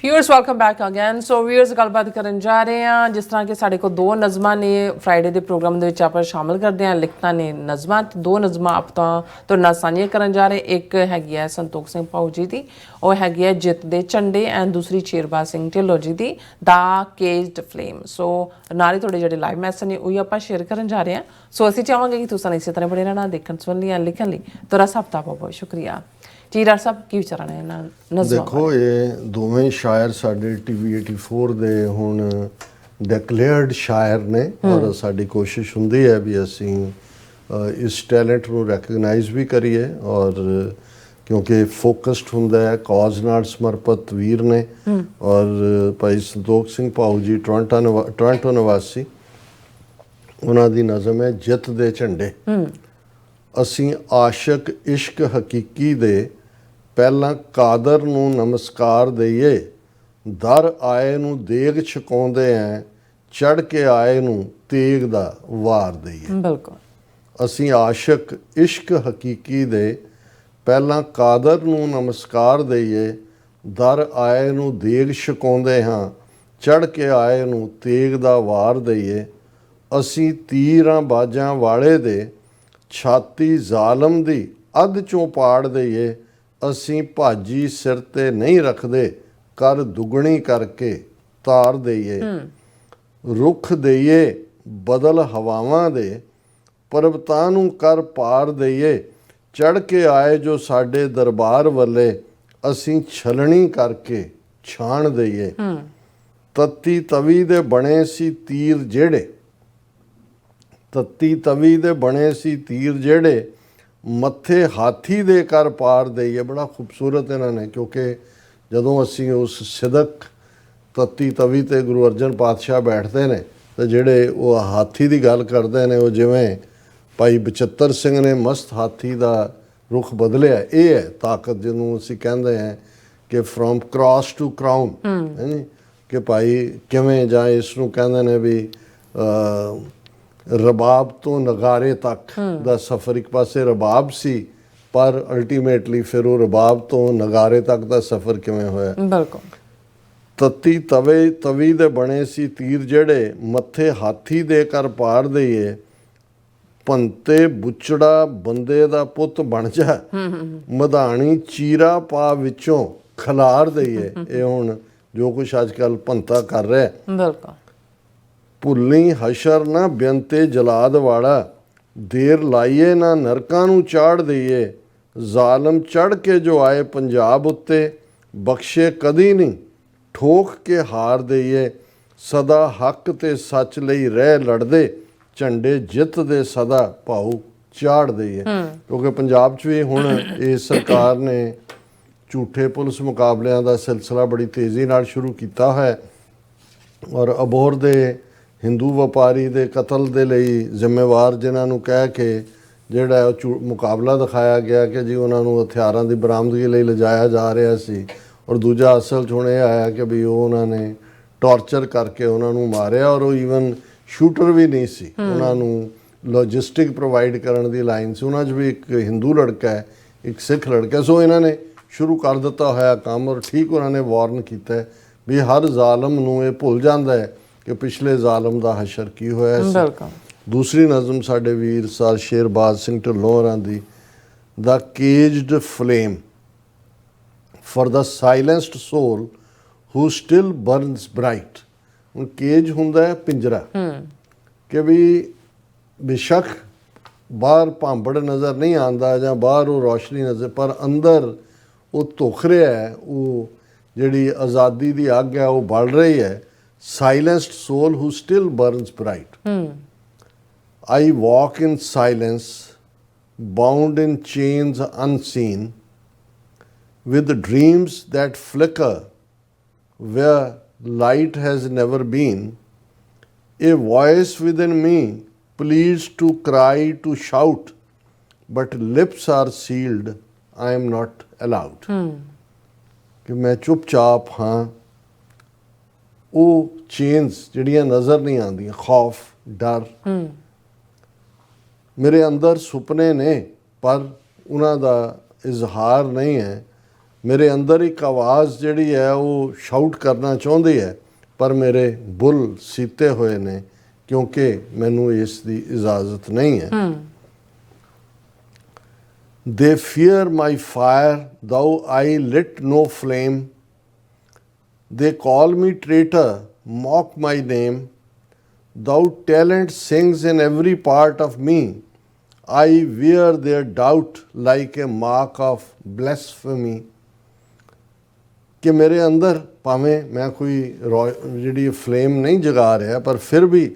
Viewers welcome back again. So viewers गलबात करन जा रहे हैं जिस तरह के साढ़े को दो नज़मां ने फ्राइडे के प्रोग्राम दे आप शामिल करते हैं। लिखता ने नज़मां दो नज़मां आप तो ना साझियां करन जा रहे। एक हैगी है संतोख सिंह भाऊ जी की, वो हैगी है जित दे झंडे एंड दूसरी शेरबाज सिंह ढिल्लों जी की द केज्ड फ्लेम। सो नाल थोड़े जो लाइव मैसेज ने वही आप शेयर करन जा रहे हैं। सो असीं चाहांगे कि तुसां इसी तरह बने रहना देखण सुन लिया लिखण लई। तो रस हफ्ता बहुत बहुत शुक्रिया जी। डॉक्टर साहब की विचार ने नज़मां? देखो ये दोवें शायर साडे TV 84 दे हुण डिक्लेयर्ड शायर ने और साडी कोशिश हुंदी है भी असीं इस टैलेंट नूं रैकगनाइज़ भी करिए और क्योंकि फोकस्ड हुंदा है कॉज नाल समर्पित वीर ने। और भाई संतोख सिंह भाऊ जी टोरंटो निवासी, उन्हां दी नज़म है जित दे झंडे। असीं आशिक इश्क हकीकी दे ਪਹਿਲਾਂ ਕਾਦਰ ਨੂੰ ਨਮਸਕਾਰ ਦਈਏ, ਦਰ ਆਏ ਨੂੰ ਦੇਗ ਛਕਾਉਂਦੇ ਐ, ਚੜ ਕੇ ਆਏ ਨੂੰ ਤੇਗ ਦਾ ਵਾਰ ਦਈਏ। ਬਿਲਕੁਲ ਅਸੀਂ ਆਸ਼ਿਕ ਇਸ਼ਕ ਹਕੀਕੀ ਦੇ ਪਹਿਲਾਂ ਕਾਦਰ ਨੂੰ ਨਮਸਕਾਰ ਦਈਏ, ਦਰ ਆਏ ਨੂੰ ਦੇਗ ਛਕਾਉਂਦੇ ਹਾਂ, ਚੜ ਕੇ ਆਏ ਨੂੰ ਤੇਗ ਦਾ ਵਾਰ ਦਈਏ। ਅਸੀਂ ਤੀਰਾਂ ਬਾਜਾਂ ਵਾਲੇ ਦੇ ਛਾਤੀ ਜ਼ਾਲਮ ਦੀ ਅੱਧ ਚੋਂ ਪਾੜ ਦਈਏ। ਅਸੀਂ ਭਾਜੀ ਸਿਰ ਤੇ ਨਹੀਂ ਰੱਖਦੇ, ਕਰ ਦੁਗਣੀ ਕਰਕੇ ਤਾਰ ਦਈਏ। ਰੁੱਖ ਦਈਏ ਬਦਲ ਹਵਾਵਾਂ ਦੇ, ਪਰਬਤਾਂ ਨੂੰ ਕਰ ਪਾਰ ਦਈਏ। ਚੜ ਕੇ ਆਏ ਜੋ ਸਾਡੇ ਦਰਬਾਰ ਵੱਲੇ, ਅਸੀਂ ਛਲਣੀ ਕਰਕੇ ਛਾਣ ਦਈਏ। ਤੱਤੀ ਤਵੀ ਦੇ ਬਣੇ ਸੀ ਤੀਰ ਜਿਹੜੇ, ਤੱਤੀ ਤਵੀ ਦੇ ਬਣੇ ਸੀ ਤੀਰ ਜਿਹੜੇ, ਮੱਥੇ ਹਾਥੀ ਦੇ ਕਰ ਪਾਰ ਦਈਏ। ਬੜਾ ਖੂਬਸੂਰਤ ਇਹਨਾਂ ਨੇ, ਕਿਉਂਕਿ ਜਦੋਂ ਅਸੀਂ ਉਸ ਸਿਦਕ ਤੱਤੀ ਤਵੀ 'ਤੇ ਗੁਰੂ ਅਰਜਨ ਪਾਤਸ਼ਾਹ ਬੈਠਦੇ ਨੇ ਤਾਂ ਜਿਹੜੇ ਉਹ ਹਾਥੀ ਦੀ ਗੱਲ ਕਰਦੇ ਨੇ, ਉਹ ਜਿਵੇਂ ਭਾਈ ਬਚਿੱਤਰ ਸਿੰਘ ਨੇ ਮਸਤ ਹਾਥੀ ਦਾ ਰੁੱਖ ਬਦਲਿਆ। ਇਹ ਹੈ ਤਾਕਤ ਜਿਹਨੂੰ ਅਸੀਂ ਕਹਿੰਦੇ ਹਾਂ ਕਿ ਫਰੋਮ ਕ੍ਰਾਸ ਟੂ ਕਰਾਊਨ, ਹੈ ਨੀ, ਕਿ ਭਾਈ ਕਿਵੇਂ ਜਾਂ ਇਸ ਨੂੰ ਕਹਿੰਦੇ ਨੇ ਵੀ ਰਬਾਬ ਤੋਂ ਨਗਾਰੇ ਤੱਕ ਦਾ ਸਫ਼ਰ। ਇੱਕ ਪਾਸੇ ਰਬਾਬ ਸੀ ਪਰ ਅਲਟੀਮੇਟਲੀ ਫਿਰ ਉਹ ਰਬਾਬ ਤੋਂ ਨਗਾਰੇ ਤੱਕ ਦਾ ਸਫ਼ਰ ਕਿਵੇਂ ਹੋਇਆ। ਬਿਲਕੁਲ ਤੱਤੀ ਤਵੀ ਦੇ ਬਣੇ ਸੀ ਤੀਰ ਜਿਹੜੇ, ਮੱਥੇ ਹਾਥੀ ਦੇ ਕਰ ਪਾਰ ਦਈਏ। ਭੰਤੇ ਬੁੱਚੜਾ ਬੰਦੇ ਦਾ ਪੁੱਤ ਬਣ ਜਾ, ਮਧਾਣੀ ਚੀਰਾ ਪਾ ਵਿੱਚੋਂ ਖਲਾਰ ਦਈਏ। ਇਹ ਹੁਣ ਜੋ ਕੁਛ ਅੱਜ ਕੱਲ੍ਹ ਭੰਤਾ ਕਰ ਰਿਹਾ। ਬਿਲਕੁਲ ਭੁੱਲੀ ਹਸ਼ਰ ਨਾ ਬੇਅੰਤੇ ਜਲਾਦ ਵਾਲਾ, ਦੇਰ ਲਾਈਏ ਨਾ ਨਰਕਾਂ ਨੂੰ ਚਾੜ ਦਈਏ। ਜ਼ਾਲਮ ਚੜ ਕੇ ਜੋ ਆਏ ਪੰਜਾਬ ਉੱਤੇ, ਬਖਸ਼ੇ ਕਦੀ ਨਹੀਂ ਠੋਕ ਕੇ ਹਾਰ ਦਈਏ। ਸਦਾ ਹੱਕ ਤੇ ਸੱਚ ਲਈ ਰਹਿ ਲੜਦੇ, ਝੰਡੇ ਜਿੱਤ ਦੇ ਸਦਾ ਭਾਊ ਚਾੜ ਦਈਏ। ਕਿਉਂਕਿ ਪੰਜਾਬ 'ਚ ਵੀ ਹੁਣ ਇਹ ਸਰਕਾਰ ਨੇ ਝੂਠੇ ਪੁਲਿਸ ਮੁਕਾਬਲਿਆਂ ਦਾ ਸਿਲਸਿਲਾ ਬੜੀ ਤੇਜ਼ੀ ਨਾਲ ਸ਼ੁਰੂ ਕੀਤਾ ਹੈ ਔਰ ਅਬੋਹਰ ਦੇ ਹਿੰਦੂ ਵਪਾਰੀ ਦੇ ਕਤਲ ਦੇ ਲਈ ਜ਼ਿੰਮੇਵਾਰ ਜਿਨ੍ਹਾਂ ਨੂੰ ਕਹਿ ਕੇ ਜਿਹੜਾ ਉਹ ਮੁਕਾਬਲਾ ਦਿਖਾਇਆ ਗਿਆ ਕਿ ਜੀ ਉਹਨਾਂ ਨੂੰ ਹਥਿਆਰਾਂ ਦੀ ਬਰਾਮਦਗੀ ਲਈ ਲਿਜਾਇਆ ਜਾ ਰਿਹਾ ਸੀ, ਔਰ ਦੂਜਾ ਅਸਲ 'ਚ ਹੁਣ ਇਹ ਆਇਆ ਕਿ ਵੀ ਉਹ ਉਹਨਾਂ ਨੇ ਟੌਰਚਰ ਕਰਕੇ ਉਹਨਾਂ ਨੂੰ ਮਾਰਿਆ ਔਰ ਉਹ ਈਵਨ ਸ਼ੂਟਰ ਵੀ ਨਹੀਂ ਸੀ, ਉਹਨਾਂ ਨੂੰ ਲੌਜਿਸਟਿਕ ਪ੍ਰੋਵਾਈਡ ਕਰਨ ਦੀ ਲਾਈਨ ਸੀ। ਉਹਨਾਂ 'ਚ ਵੀ ਇੱਕ ਹਿੰਦੂ ਲੜਕਾ ਹੈ, ਇੱਕ ਸਿੱਖ ਲੜਕਾ। ਸੋ ਇਹਨਾਂ ਨੇ ਸ਼ੁਰੂ ਕਰ ਦਿੱਤਾ ਹੋਇਆ ਕੰਮ ਔਰ ਠੀਕ ਉਹਨਾਂ ਨੇ ਵਾਰਨ ਕੀਤਾ ਵੀ ਹਰ ਜ਼ਾਲਮ ਨੂੰ ਇਹ ਭੁੱਲ ਜਾਂਦਾ ਹੈ ਕਿ ਪਿਛਲੇ ਜ਼ਾਲਮ ਦਾ ਹਸ਼ਰ ਕੀ ਹੋਇਆ ਸੀ। ਦੂਸਰੀ ਨਜ਼ਮ ਸਾਡੇ ਵੀਰ ਸਰ ਸ਼ੇਰਬਾਜ਼ ਸਿੰਘ ਢਿੱਲੋਂ ਹੋਰਾਂ ਦੀ, the caged flame for the silenced soul who still burns bright. ਹੁਣ ਕੇਜ ਹੁੰਦਾ ਹੈ ਪਿੰਜਰਾ, ਕਿ ਵੀ ਬੇਸ਼ੱਕ ਬਾਹਰ ਭਾਂਬੜ ਨਜ਼ਰ ਨਹੀਂ ਆਉਂਦਾ ਜਾਂ ਬਾਹਰ ਉਹ ਰੋਸ਼ਨੀ ਨਜ਼ਰ, ਪਰ ਅੰਦਰ ਉਹ ਧੁਖ ਰਿਹਾ ਹੈ, ਉਹ ਜਿਹੜੀ ਆਜ਼ਾਦੀ ਦੀ ਅੱਗ ਹੈ ਉਹ ਬਲ ਰਹੀ ਹੈ। Silenced soul who still burns bright. I walk in silence, bound in chains unseen, with dreams that flicker where light has never been. A voice within me pleads to cry, to shout, but lips are sealed. I am not allowed. कि मैं चुपचाप हाँ, ਉਹ chains ਜਿਹੜੀਆਂ ਨਜ਼ਰ ਨਹੀਂ ਆਉਂਦੀਆਂ, ਖੌਫ ਡਰ, ਮੇਰੇ ਅੰਦਰ ਸੁਪਨੇ ਨੇ ਪਰ ਉਹਨਾਂ ਦਾ ਇਜ਼ਹਾਰ ਨਹੀਂ ਹੈ। ਮੇਰੇ ਅੰਦਰ ਇੱਕ ਆਵਾਜ਼ ਜਿਹੜੀ ਹੈ ਉਹ ਸ਼ਾਊਟ ਕਰਨਾ ਚਾਹੁੰਦੀ ਹੈ, ਪਰ ਮੇਰੇ ਬੁੱਲ ਸੀਤੇ ਹੋਏ ਨੇ ਕਿਉਂਕਿ ਮੈਨੂੰ ਇਸ ਦੀ ਇਜਾਜ਼ਤ ਨਹੀਂ ਹੈ। They fear my fire, though I lit no flame. They call me traitor, mock my name. Thou talent sings in every part of me. I wear their doubt like a mark of blasphemy. कि मेरे अंदर भावें मैं कोई ਜਿਹੜੀ flame ਨਹੀਂ ਜਗਾ ਰਿਹਾ, ਪਰ ਫਿਰ ਵੀ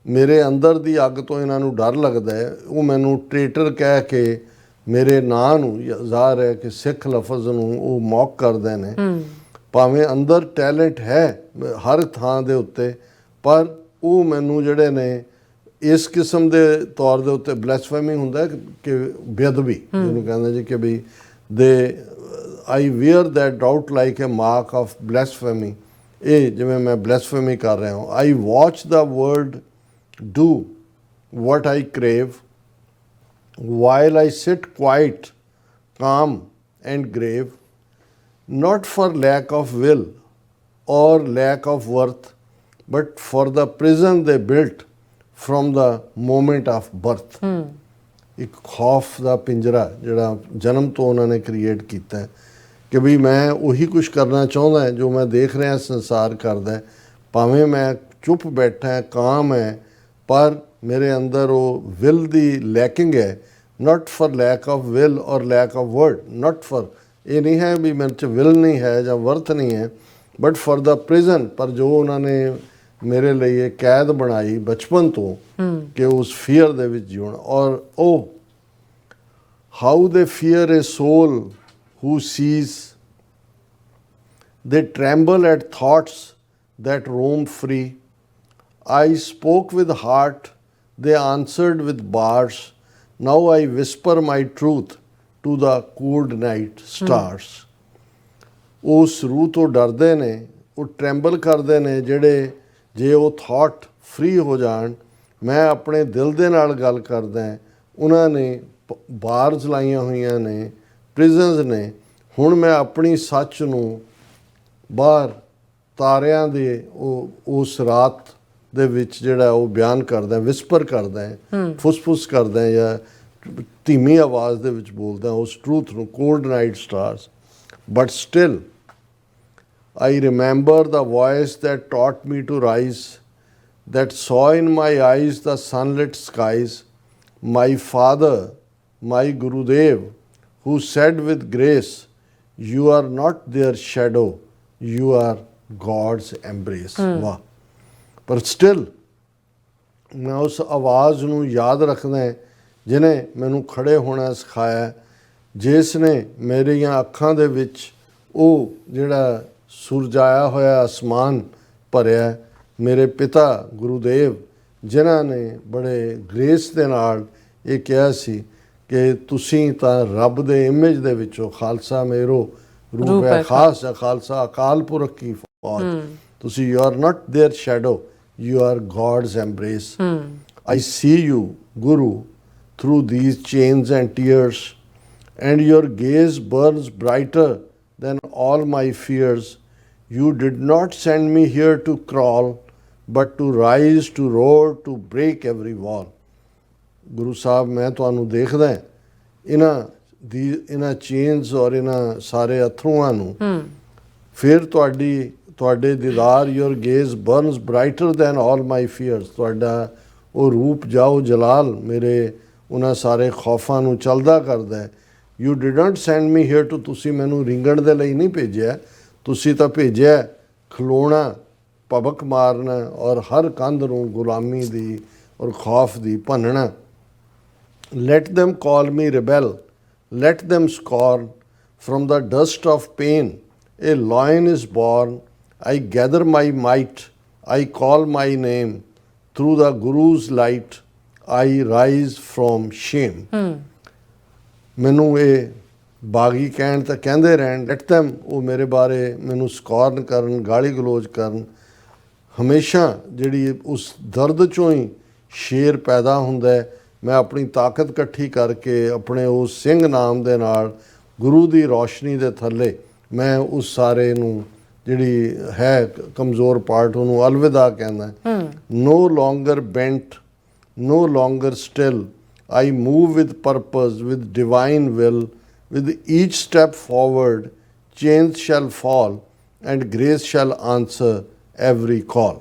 ਮੇਰੇ ਅੰਦਰ ਦੀ ਅੱਗ ਤੋਂ ਇਹਨਾਂ ਨੂੰ ਡਰ ਲੱਗਦਾ ਹੈ। ਉਹ ਮੈਨੂੰ ਟ੍ਰੇਟਰ ਕਹਿ ਕੇ ਮੇਰੇ ਨਾਂ ਨੂੰ, ਜ਼ਾਹਰ ਹੈ ਕਿ ਸਿੱਖ ਲਫ਼ਜ਼ ਨੂੰ ਉਹ ਮੌਕ ਕਰਦੇ ਨੇ। ਭਾਵੇਂ ਅੰਦਰ ਟੈਲੈਂਟ ਹੈ ਹਰ ਥਾਂ ਦੇ ਉੱਤੇ, ਪਰ ਉਹ ਮੈਨੂੰ ਜਿਹੜੇ ਨੇ ਇਸ ਕਿਸਮ ਦੇ ਤੌਰ ਦੇ ਉੱਤੇ ਬਲੈਸਫੇਮੀ ਹੁੰਦਾ ਕਿ ਬੇਅਦਬੀ ਜਿਹਨੂੰ ਕਹਿੰਦੇ ਜੀ ਕਿ ਵੀ ਦੇ I wear that doubt like a mark of blasphemy. ਇਹ ਜਿਵੇਂ ਮੈਂ ਬਲੈਸਫੇਮੀ ਕਰ ਰਿਹਾ ਹਾਂ। I watch the world do what I crave, while I sit quiet, calm and grave, not for lack of will or lack of worth, but for the prison they built from the moment of birth. ਇੱਕ ਖੌਫ ਦਾ ਪਿੰਜਰਾ ਜਿਹੜਾ ਜਨਮ ਤੋਂ ਉਹਨਾਂ ਨੇ create ਕੀਤਾ ਹੈ ਕਿ ਵੀ ਮੈਂ ਉਹੀ ਕੁਝ ਕਰਨਾ ਚਾਹੁੰਦਾ ਜੋ ਮੈਂ ਦੇਖ ਰਿਹਾ ਸੰਸਾਰ ਕਰਦਾ, ਭਾਵੇਂ ਮੈਂ ਚੁੱਪ ਬੈਠਾ ਕਾਮ ਹੈ, ਪਰ ਮੇਰੇ ਅੰਦਰ ਉਹ ਵਿਲ ਦੀ ਲੈਕਿੰਗ ਹੈ। Not for lack of will or lack of word, not for, ਇਹ ਨਹੀਂ ਹੈ ਵੀ ਮੇਰੇ 'ਚ ਵਿਲ ਨਹੀਂ ਹੈ ਜਾਂ ਵਰਥ ਨਹੀਂ ਹੈ, ਬਟ ਫॉर द ਪ੍ਰਿਜ਼ਨ। ਪਰ ਜੋ ਉਹਨਾਂ ਨੇ ਮੇਰੇ ਲਈ ਇਹ ਕੈਦ ਬਣਾਈ ਬਚਪਨ ਤੋਂ ਕਿ ਉਸ ਫੀਅਰ ਦੇ ਵਿੱਚ ਜਿਉਣਾ। ਔਰ ਉਹ how they fear a soul who sees, they tremble at thoughts that roam free. I spoke with heart, they answered with bars. Now I whisper my truth to the cold night stars. ਉਸ ਰੂਹ ਤੋਂ ਡਰਦੇ ਨੇ, ਉਹ ਟ੍ਰੈਂਬਲ ਕਰਦੇ ਨੇ ਜਿਹੜੇ ਜੇ ਉਹ ਥਾਟ ਫ੍ਰੀ ਹੋ ਜਾਣ। ਮੈਂ ਆਪਣੇ ਦਿਲ ਦੇ ਨਾਲ ਗੱਲ ਕਰਦਾ, ਉਹਨਾਂ ਨੇ ਬਾਰਜ਼ ਲਾਈਆਂ ਹੋਈਆਂ ਨੇ, ਪ੍ਰਿਜ਼ਨਸ ਨੇ। ਹੁਣ ਮੈਂ ਆਪਣੀ ਸੱਚ ਨੂੰ ਬਾਹਰ ਤਾਰਿਆਂ ਦੇ ਉਸ ਰਾਤ ਦੇ ਵਿੱਚ ਜਿਹੜਾ ਉਹ ਬਿਆਨ ਕਰਦਾ, ਵਿਸਪਰ ਕਰਦਾ, ਫੁਸਫੁਸ ਕਰਦਾ ਜਾਂ ਧੀਮੀ ਆਵਾਜ਼ ਦੇ ਵਿੱਚ ਬੋਲਦਾ ਉਸ ਟਰੂਥ ਨੂੰ। Cold night stars but still I remember the voice that taught me to rise, that saw in my eyes the sunlit skies. My father, my Gurudev, who said with grace, you are not their shadow, you are God's embrace. ਵਾਹ! ਪਰ still ਮੈਂ ਉਸ ਆਵਾਜ਼ ਨੂੰ ਯਾਦ ਰੱਖਦਾ ਜਿਹਨੇ ਮੈਨੂੰ ਖੜੇ ਹੋਣਾ ਸਿਖਾਇਆ, ਜਿਸ ਨੇ ਮੇਰੀਆਂ ਅੱਖਾਂ ਦੇ ਵਿੱਚ ਉਹ ਜਿਹੜਾ ਸੁਰਜਾਇਆ ਹੋਇਆ ਅਸਮਾਨ ਭਰਿਆ। ਮੇਰੇ ਪਿਤਾ ਗੁਰੂਦੇਵ ਜਿਨ੍ਹਾਂ ਨੇ ਬੜੇ ਗ੍ਰੇਸ ਦੇ ਨਾਲ ਇਹ ਕਿਹਾ ਸੀ ਕਿ ਤੁਸੀਂ ਤਾਂ ਰੱਬ ਦੇ ਇਮੇਜ ਦੇ ਵਿੱਚੋਂ, ਖਾਲਸਾ ਮੇਰੋ ਰੂਪ ਹੈ ਖਾਸ, ਖਾਲਸਾ ਅਕਾਲ ਪੁਰਖ ਕੀ ਫੌਜ, ਤੁਸੀਂ you are not their shadow, you are God's embrace. I see you, Guru, through these chains and tears, and your gaze burns brighter than all my fears. You did not send me here to crawl, but to rise, to roar, to break every wall. Guru Sahib ਮੈਂ ਤੁਹਾਨੂੰ ਦੇਖਦਾ ਇਹਨਾਂ chains ਔਰ ਇਹਨਾਂ ਸਾਰੇ ਅਥਰੂਆਂ ਨੂੰ, ਫਿਰ ਤੁਹਾਡੇ ਦੀਦਾਰ, ਯੋਰ ਗੇਜ਼ ਬਰਨਸ ਬ੍ਰਾਈਟਰ ਦੈਨ ਆਲ ਮਾਈ ਫੀਅਰਸ, ਤੁਹਾਡਾ ਉਹ ਰੂਪ ਜਾਓ ਜਲਾਲ ਮੇਰੇ ਉਹਨਾਂ ਸਾਰੇ ਖੌਫਾਂ ਨੂੰ ਚਲਦਾ ਕਰਦਾ ਹੈ। You did not send me here to, ਤੁਸੀਂ ਮੈਨੂੰ ਰਿੰਗਣ ਦੇ ਲਈ ਨਹੀਂ ਭੇਜਿਆ, ਤੁਸੀਂ ਤਾਂ ਭੇਜਿਆ ਖਲੋਣਾ, ਭਬਕ ਮਾਰਨਾ ਔਰ ਹਰ ਕੰਧ ਨੂੰ ਗੁਲਾਮੀ ਦੀ ਔਰ ਖੌਫ ਦੀ ਭੰਨਣਾ। Let them call me rebel, let them scorn, from the dust of pain a lion is born. I gather my might, I call my name, through the Guru's light I rise from shame. ਮੈਨੂੰ ਇਹ ਬਾਗੀ ਕਹਿਣ ਤਾਂ ਕਹਿੰਦੇ ਰਹਿਣ, let them, ਉਹ ਮੇਰੇ ਬਾਰੇ ਮੈਨੂੰ ਸਕੌਰਨ ਕਰਨ, ਗਾਲੀ ਗਲੋਚ ਕਰਨ। ਹਮੇਸ਼ਾ ਜਿਹੜੀ ਉਸ ਦਰਦ ਚੋਂ ਹੀ ਸ਼ੇਰ ਪੈਦਾ ਹੁੰਦਾ ਹੈ। ਮੈਂ ਆਪਣੀ ਤਾਕਤ ਇਕੱਠੀ ਕਰਕੇ ਆਪਣੇ ਉਸ ਸਿੰਘ ਨਾਮ ਦੇ ਨਾਲ ਗੁਰੂ ਦੀ ਰੌਸ਼ਨੀ ਦੇ ਥੱਲੇ ਮੈਂ ਉਸ ਸਾਰੇ ਨੂੰ ਜਿਹੜੀ ਹੈ ਕਮਜ਼ੋਰ ਪਾਰਟ ਉਹਨੂੰ ਅਲਵਿਦਾ ਕਹਿੰਦਾ। ਨੋ ਲੋਂਗਰ bent, no longer still. I move with purpose, with divine will. With each step forward, chains shall fall, and grace shall answer every call.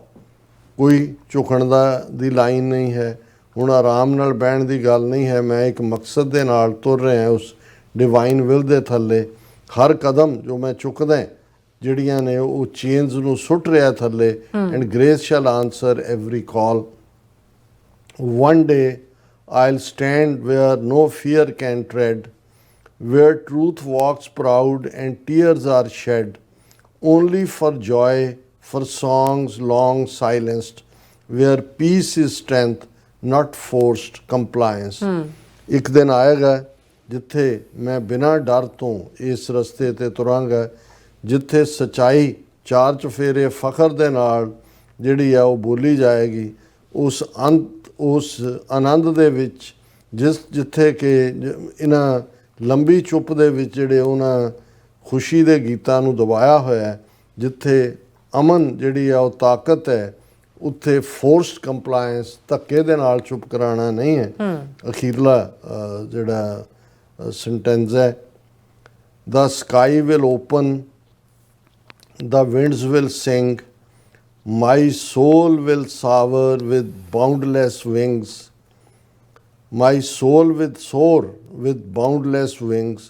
ਕੋਈ ਝੁਕਣ ਦੀ ਲਾਈਨ ਨਹੀਂ ਹੈ, ਹੁਣ ਆਰਾਮ ਨਾਲ ਬਹਿਣ ਦੀ ਗੱਲ ਨਹੀਂ ਹੈ। ਮੈਂ ਇੱਕ ਮਕਸਦ ਦੇ ਨਾਲ ਤੁਰ ਰਿਹਾ ਉਸ ਡਿਵਾਈਨ ਵਿਲ ਦੇ ਥੱਲੇ। ਹਰ ਕਦਮ ਜੋ ਮੈਂ ਚੁੱਕਦਾ ਜਿਹੜੀਆਂ ਨੇ ਉਹ ਚੇਨਸ ਨੂੰ ਸੁੱਟ ਰਿਹਾ ਥੱਲੇ। And grace shell answer every call. One day I'll stand where no fear can tread, where truth walks proud and tears are shed, only for joy, for songs long silenced, where peace is strength, not forced compliance. ਇੱਕ ਦਿਨ ਆਏਗਾ ਜਿੱਥੇ ਮੈਂ ਬਿਨਾਂ ਡਰ ਤੋਂ ਇਸ ਰਸਤੇ ਤੇ ਤੁਰਾਂਗਾ, ਜਿੱਥੇ ਸੱਚਾਈ ਚਾਰ ਚੁਫੇਰੇ ਫਖਰ ਦੇ ਨਾਲ ਜਿਹੜੀ ਆ ਉਹ ਬੋਲੀ ਜਾਏਗੀ। ਉਸ ਆਨੰਦ ਦੇ ਵਿੱਚ ਜਿੱਥੇ ਕਿ ਇਹਨਾਂ ਲੰਬੀ ਚੁੱਪ ਦੇ ਵਿੱਚ ਜਿਹੜੇ ਉਹਨਾਂ ਖੁਸ਼ੀ ਦੇ ਗੀਤਾਂ ਨੂੰ ਦਬਾਇਆ ਹੋਇਆ, ਜਿੱਥੇ ਅਮਨ ਜਿਹੜੀ ਆ ਉਹ ਤਾਕਤ ਹੈ, ਉੱਥੇ ਫੋਰਸਡ ਕੰਪਲਾਇੰਸ ਧੱਕੇ ਦੇ ਨਾਲ ਚੁੱਪ ਕਰਾਉਣਾ ਨਹੀਂ ਹੈ। ਅਖੀਰਲਾ ਜਿਹੜਾ ਸੈਂਟੈਂਸ ਹੈ, the sky will open, the winds will sing, my soul will soar with boundless wings. My soul will soar with boundless wings,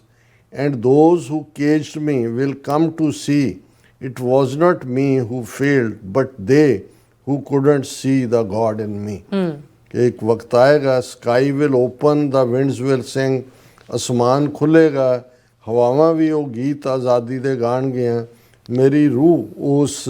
and those who caged me will come to see it was not me who failed, but they who couldn't see the God in me. कि एक वक्त आएगा, sky will open, the winds will sing, आसमान खुलेगा, हवावां भी वो गीत आज़ादी दे गाणगियां। मेरी रूह उस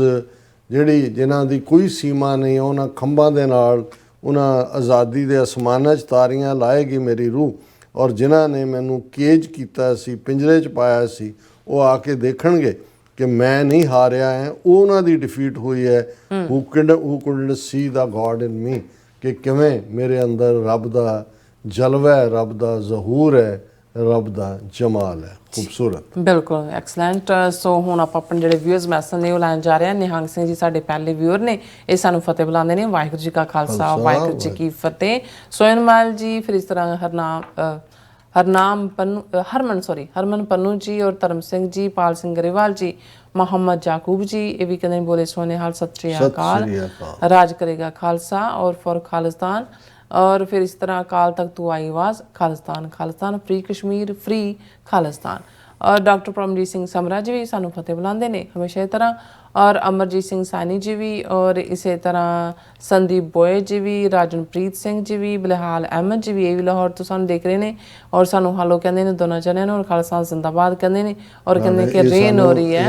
ਜਿਹੜੀ ਜਿਨ੍ਹਾਂ ਦੀ ਕੋਈ ਸੀਮਾ ਨਹੀਂ, ਉਹਨਾਂ ਖੰਭਾਂ ਦੇ ਨਾਲ ਉਹਨਾਂ ਆਜ਼ਾਦੀ ਦੇ ਅਸਮਾਨਾਂ 'ਚ ਤਾਰੀਆਂ ਲਾਏਗੀ ਮੇਰੀ ਰੂਹ। ਔਰ ਜਿਨ੍ਹਾਂ ਨੇ ਮੈਨੂੰ ਕੇਜ ਕੀਤਾ ਸੀ, ਪਿੰਜਰੇ 'ਚ ਪਾਇਆ ਸੀ, ਉਹ ਆ ਕੇ ਦੇਖਣਗੇ ਕਿ ਮੈਂ ਨਹੀਂ ਹਾਰਿਆ ਹੈ, ਉਹ ਉਹਨਾਂ ਦੀ ਡਿਫੀਟ ਹੋਈ ਹੈ। ਹੂ ਕੁਡਨਟ ਸੀ ਦਾ ਗੋਡ ਇਨ ਮੀ, ਕਿ ਕਿਵੇਂ ਮੇਰੇ ਅੰਦਰ ਰੱਬ ਦਾ ਜਲਵਾ ਹੈ, ਰੱਬ ਦਾ ਜ਼ਹੂਰ ਹੈ, ਰੱਬ ਦਾ ਜਮਾਲ ਹੈ। ਖੂਬਸੂਰਤ, ਬਿਲਕੁਲ ਐਕਸਲੈਂਟ। ਸੋ ਹੁਣ ਆਪਾਂ ਆਪਣੇ ਜਿਹੜੇ ਵਿਊਅਰਸ ਮੈਸੇਜ ਨੇ ਉਹ ਲੈਣ ਜਾ ਰਹੇ ਹਾਂ। ਨਿਹੰਗ ਸਿੰਘ ਜੀ ਸਾਡੇ ਪਹਿਲੇ ਵਿਊਅਰ ਨੇ, ਇਹ ਸਾਨੂੰ ਫਤਿਹ ਬੁਲਾਉਂਦੇ ਨੇ। ਵਾਹਿਗੁਰੂ ਜੀ ਕਾ ਖਾਲਸਾ, ਵਾਹਿਗੁਰੂ ਜੀ ਕੀ ਫਤਿਹ। ਸੋਇਨਮਾਲ ਜੀ, ਫਿਰ ਇਸ ਤਰ੍ਹਾਂ ਹਰਮਨ ਪੰਨੂ ਜੀ ਔਰ ਧਰਮ ਸਿੰਘ ਜੀ, ਪਾਲ ਸਿੰਘ ਗਰੇਵਾਲ ਜੀ, ਮੁਹੰਮਦ ਜਾਕੂਬ ਜੀ, ਇਹ ਵੀ ਕਹਿੰਦੇ ਬੋਲੇ ਸੋਨੇ ਹਾਲ, ਸਤਿ ਸ਼੍ਰੀ ਅਕਾਲ, ਰਾਜ ਕਰੇਗਾ ਖਾਲਸਾ ਔਰ ਫॉर ਖਾਲਿਸਤਾਨ। और फिर इस तरह अकाल तक तू आई आवाज़, खालिस्तान खालिस्तान, फ्री कश्मीर फ्री खालिस्तान। और डॉक्टर परमजीत सिंह समरा जी भी सानू फतेह बुलाते हैं हमेशा इस तरह, और अमरजीत सिंह सैनी जी भी, और इस तरह संदीप बोए जी भी, राजनप्रीत सिंह जी भी, बलिहाल अहमद जी भी, ये भी लाहौर तो सानू देख रहे हैं और सानू हालो कहते हैं दोनों जने, और खालसा जिंदाबाद कहते हैं, और कहते कि रेन हो रही है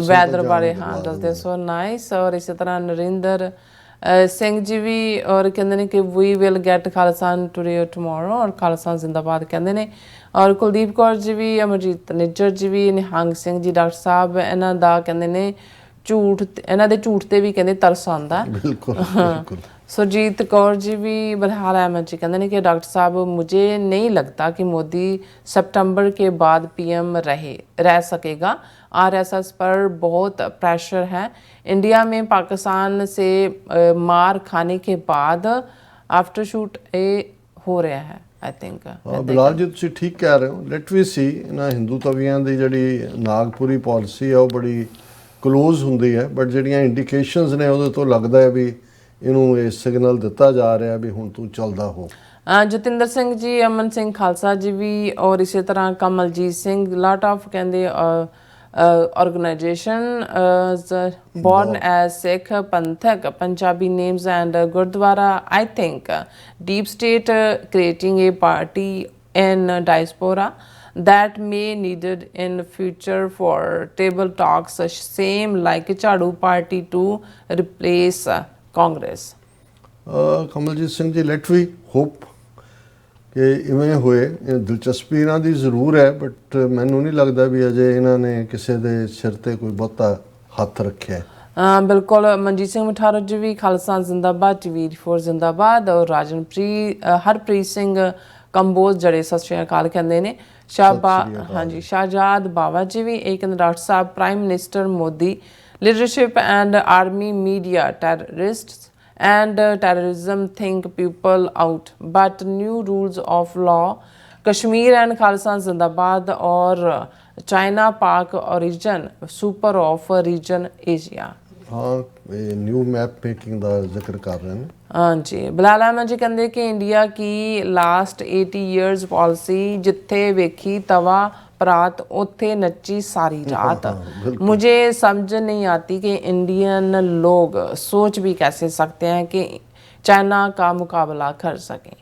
वैदर बारे। हाँ दसते, सो नाइस। और इस तरह नरिंदर ਸਿੰਘ ਜੀ ਵੀ, ਔਰ ਕਹਿੰਦੇ ਨੇ ਕਿ ਵੀ ਵਿਲ ਗੈਟ ਖਾਲਸਾਨ ਟੂਡੇ ਔਰ ਟਮੋਰੋ, ਔਰ ਖਾਲਸਾ ਜ਼ਿੰਦਾਬਾਦ ਕਹਿੰਦੇ ਨੇ। ਔਰ ਕੁਲਦੀਪ ਕੌਰ ਜੀ ਵੀ, ਅਮਰਜੀਤ ਨਿੱਜਰ ਜੀ ਵੀ, ਨਿਹੰਗ ਸਿੰਘ ਜੀ ਡਾਕਟਰ ਸਾਹਿਬ, ਇਹਨਾਂ ਦਾ ਕਹਿੰਦੇ ਨੇ ਝੂਠ, ਇਹਨਾਂ ਦੇ ਝੂਠ ਤੇ ਵੀ ਕਹਿੰਦੇ ਤਰਸ ਆਉਂਦਾ। ਬਿਲਕੁਲ। सुरजीत कौर जी भी, बलहाल अहमद जी कहते हैं कि डॉक्टर साहब मुझे नहीं लगता कि मोदी सितंबर के बाद पीएम रह सकेगा। आरएसएस पर बहुत प्रेशर है। इंडिया में पाकिस्तान से मार खाने के बाद आफ्टर शूट हो रहा है आई थिंक। ਬਿਲਾਲ ਜੀ ਤੁਸੀਂ ਠੀਕ ਕਹਿ ਰਹੇ ਹੋ। ਲੈਟ ਵੀ ਸੀ ਇਹਨਾਂ ਹਿੰਦੂ ਤਵੀਆਂ ਦੀ ਜਿਹੜੀ ਨਾਗਪੁਰੀ ਪਾਲਿਸੀ ਹੈ ਉਹ ਬੜੀ ਕਲੋਜ਼ ਹੁੰਦੀ ਹੈ, ਬਟ ਜਿਹੜੀਆਂ ਇੰਡੀਕੇਸ਼ਨਸ ਨੇ ਉਹਦੇ ਤੋਂ ਲੱਗਦਾ ਹੈ ਵੀ ਇਹਨੂੰ ਇਹ ਸਿਗਨਲ ਦਿੱਤਾ ਜਾ ਰਿਹਾ ਵੀ ਹੁਣ ਤੂੰ ਚੱਲਦਾ ਹੋ। ਜਤਿੰਦਰ ਸਿੰਘ ਜੀ, ਅਮਨ ਸਿੰਘ ਖਾਲਸਾ ਜੀ ਵੀ, ਔਰ ਇਸੇ ਤਰ੍ਹਾਂ ਕਮਲਜੀਤ ਸਿੰਘ, ਲਾਟ ਆਫ ਕਹਿੰਦੇ organization born as Sikh Panthak Punjabi names and Gurdwara. I think deep state creating a party in diaspora that may needed in future for table talks, same like Chadu party to replace Congress. Kamaljit Singh ji, let we hop ਕਿ ਇਵੇਂ ਹੋਏ। ਦਿਲਚਸਪੀ ਇਹਨਾਂ ਦੀ ਜ਼ਰੂਰ ਹੈ, but ਮੈਨੂੰ ਨਹੀਂ ਲੱਗਦਾ ਵੀ ਅਜੇ ਇਹਨਾਂ ਨੇ ਕਿਸੇ ਦੇ ਸਿਰ ਤੇ ਕੋਈ ਬਹੁਤਾ ਹੱਥ ਰੱਖਿਆ। ਬਿਲਕੁਲ। ਮਨਜੀਤ ਸਿੰਘ ਮਠਾਰੋ ਜੀ ਵੀ, ਖਾਲਸਾ ਜ਼ਿੰਦਾਬਾਦ, ਟੀਵੀ 4 ਜ਼ਿੰਦਾਬਾਦ, ਔਰ ਹਰਪ੍ਰੀਤ ਸਿੰਘ ਕੰਬੋਜ ਜੜੇ ਸਤਿ ਸ਼੍ਰੀ ਅਕਾਲ ਕਹਿੰਦੇ ਨੇ। ਹਾਂਜੀ ਸ਼ਾਹਜਾਦ ਬਾਵਾ ਜੀ ਵੀ ਇਹ ਕਹਿੰਦੇ doctor Sahib prime minister Modi leadership and army media terrorists and terrorism think people out but new rules of law Kashmir and Khalsa Zindabad or China Pak origin super of region Asia। ਹਾਂ ਇਹ ਨਿਊ ਮੈਪ ਮੇਕਿੰਗ ਦਾ ਜ਼ਿਕਰ ਕਰ ਰਹੇ ਨੇ। ਹਾਂਜੀ ਬਲਾਲ ਅਹਿਮਦ ਜੀ ਕਹਿੰਦੇ ਕਿ ਇੰਡੀਆ ਕੀ ਲਾਸਟ 80 years ਪਾਲਿਸੀ ਜਿੱਥੇ ਵੇਖੀ ਤਵਾ रात उत्थे नच्ची सारी रात। मुझे समझ नहीं आती कि इंडियन लोग सोच भी कैसे सकते हैं कि चाइना का मुकाबला कर सकें।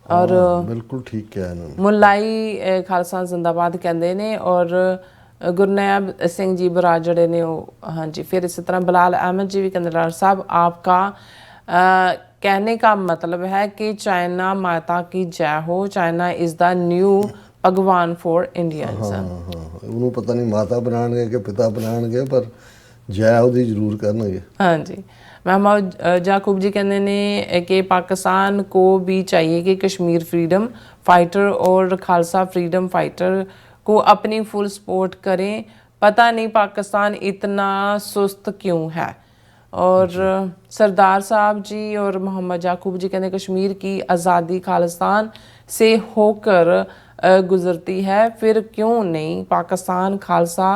और बिल्कुल ठीक कहा इन्होंने। मुलाई खालसा जिंदाबाद कहते ने और गुरनैब सिंह जी बराड़ जड़े ने हाँ जी। फिर इसी तरह बलाल अहमद जी भी कहते डॉक्टर साहब आपका कहने का मतलब है कि चाइना माता की जय हो, चाइना इज़ द न्यू ਭਗਵਾਨ ਫॉर ਇੰਡੀਅਨਸ। ਹਾਂ ਉਹਨੂੰ ਪਤਾ ਨਹੀਂ ਮਾਤਾ ਬਣਾਉਣਗੇ ਕਿ ਪਿਤਾ ਬਣਾਉਣਗੇ ਪਰ ਜੈ ਉਹਦੀ ਜ਼ਰੂਰ ਕਰਨਗੇ। ਹਾਂਜੀ मोहम्मद जाकूब जी कहते हैं कि पाकिस्तान को भी चाहिए कि कश्मीर फ्रीडम फाइटर और खालसा फ्रीडम फाइटर को अपनी फुल सपोर्ट करें, पता नहीं पाकिस्तान इतना सुस्त क्यों है। और सरदार साहब जी और मोहम्मद जाकूब जी कहते हैं कश्मीर की आज़ादी खालिस्तान से होकर गुजरती है, फिर क्यों नहीं पाकिस्तान खालसा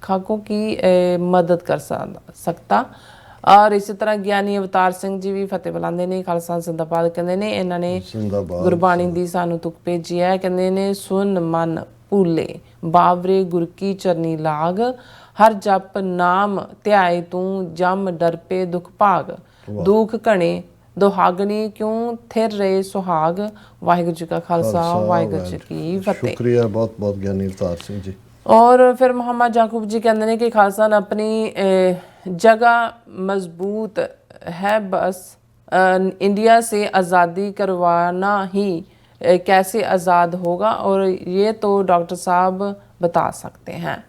खाकों की मदद कर सकता। और इसी तरह ਗਿਆਨੀ ਅਵਤਾਰ ਸਿੰਘ ਜੀ ਵੀ ਫਤਿਹ ਬੁਲਾਉਂਦੇ ਨੇ ਖਾਲਸਾ ਜ਼ਿੰਦਾਬਾਦ ਕਹਿੰਦੇ ਨੇ। ਇਹਨਾਂ ਨੇ ਗੁਰਬਾਣੀ ਦੀ ਸਾਨੂੰ ਤੁਕ ਭੇਜੀ ਹੈ ਕਹਿੰਦੇ ਨੇ ਸੁਨ ਮਨ ਭੂਲੇ ਬਾਵਰੇ ਗੁਰ ਕੀ ਚਰਨੀ ਲਾਗ ਹਰ ਜਪ ਨਾਮ ਧਿਆਏ ਤੂੰ ਜਮ ਡਰਪੇ ਦੁਖ ਭਾਗ ਦੁਖ ਘਣੇ ਦੁਹਾਗਣੀ ਕਿਉਂ ਥਿਰ ਰਹੇ ਸੁਹਾਗ। ਵਾਹਿਗੁਰੂ ਜੀ ਕਾ ਖਾਲਸਾ ਵਾਹਿਗੁਰੂ ਜੀ ਕੀ ਫਤਿਹ। ਸ਼ੁਕਰੀਆ ਬਹੁਤ ਬਹੁਤ ਗਿਆਨੀ ਅਵਤਾਰ ਸਿੰਘ ਜੀ। और फिर मोहम्मद जाकूब जी कहते हैं कि खालसा अपनी जगह मजबूत है, बस इंडिया से आज़ादी करवाना ही कैसे आज़ाद होगा और ये तो डॉक्टर साहब बता सकते हैं।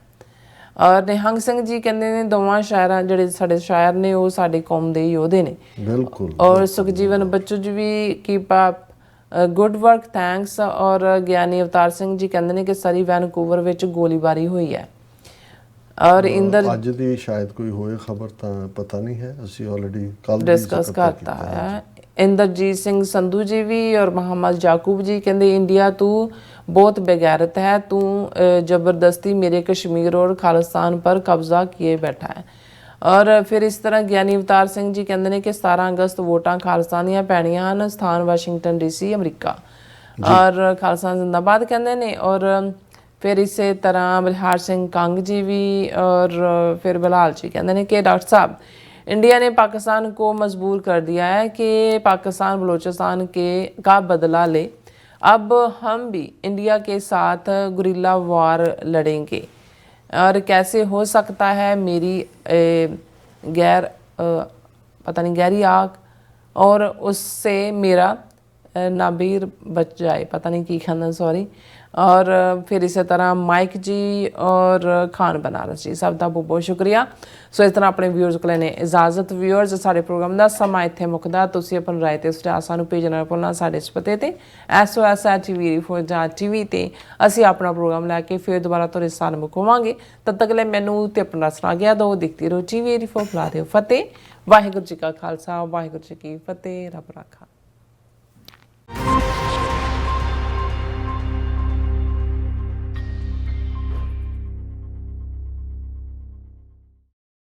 और निहंग सिंह जी कहते हैं दोवां शायरां ਜਿਹੜੇ ਸਾਡੇ ਸ਼ਾਇਰ ਨੇ ਉਹ ਸਾਡੀ ਕੌਮ ਦੇ ਯੋਧੇ ਨੇ। ਬਿਲਕੁਲ। और सुखजीवन बच्चू जी भी keep up good work thanks. ਔਰ ਗਿਆਨੀ ਅਵਤਾਰ ਸਿੰਘ ਜੀ ਕਹਿੰਦੇ ਨੇ ਕਿ ਸਰੀ ਵੈਨਕੂਵਰ ਵਿੱਚ ਗੋਲੀਬਾਰੀ ਹੋਈ ਹੈ। ਔਰ ਇੰਦਰ ਅੱਜ ਦੀ ਸ਼ਾਇਦ ਕੋਈ ਹੋਏ ਖਬਰ ਤਾਂ ਪਤਾ ਨਹੀਂ ਹੈ, ਅਸੀਂ ਆਲਰੇਡੀ ਕੱਲ ਡਿਸਕਸ ਕਰਤਾ ਹੈ। ਇੰਦਰਜੀਤ ਸਿੰਘ ਸੰਧੂ ਜੀ ਵੀ ਔਰ ਮੁਹੰਮਦ ਜਾਕੂਬ ਜੀ ਕਹਿੰਦੇ ਇੰਡੀਆ ਤੂੰ ਬਹੁਤ ਬੇਗੈਰਤ ਹੈ, ਤੂੰ ਜ਼ਬਰਦस्ती मेरे कश्मीर और खालिस्तान पर कब्जा किए बैठा है। और फिर इस तरह ਗਿਆਨੀ ਅਵਤਾਰ ਸਿੰਘ ਜੀ ਕਹਿੰਦੇ ਨੇ ਕਿ 17 ਅਗਸਤ ਵੋਟਾਂ ਖਾਲਸਾ ਦੀਆਂ ਪੈਣੀਆਂ ਹਨ, ਸਥਾਨ ਵਾਸ਼ਿੰਗਟਨ ਡੀਸੀ ਅਮਰੀਕਾ। ਔਰ ਖਾਲਸਾ ਜ਼ਿੰਦਾਬਾਦ ਕਹਿੰਦੇ ਨੇ। और फिर इस तरह बलिहार सिंह कंग जी भी और फिर बलाल जी कहते हैं कि डॉक्टर साहब इंडिया ने पाकिस्तान को मजबूर कर दिया है कि पाकिस्तान बलूचिस्तान का बदला ले, अब हम भी इंडिया के साथ गुरिल्ला वार लड़ेंगे। और कैसे हो सकता है मेरी पता नहीं गहरी आग और उससे मेरा नाबीर बच जाए, पता नहीं की कहना सॉरी। और फिर इसी तरह माइक जी और खान बनारस जी सब का बहुत बहुत शुक्रिया। सो इस तरह अपने व्यूअर्स को लेने इजाजत। व्यूअर्स साढ़े प्रोग्राम का समा इत्थे मुकदा, तुसीं अपनी राय ते सुझाव सानूं भेजना भुलना साडे इस पते ते SOS@TV ते असीं अपना प्रोग्राम लैके फिर दोबारा तुहाडे सामने मुकावांगे। तद तक ले मैनूं ते अपना सुना गया दो दिखती रहो TV 84 फला दिओ फतेह। वाहिगुरू जी का खालसा वाहिगुरू जी की फतेह। रब राखा।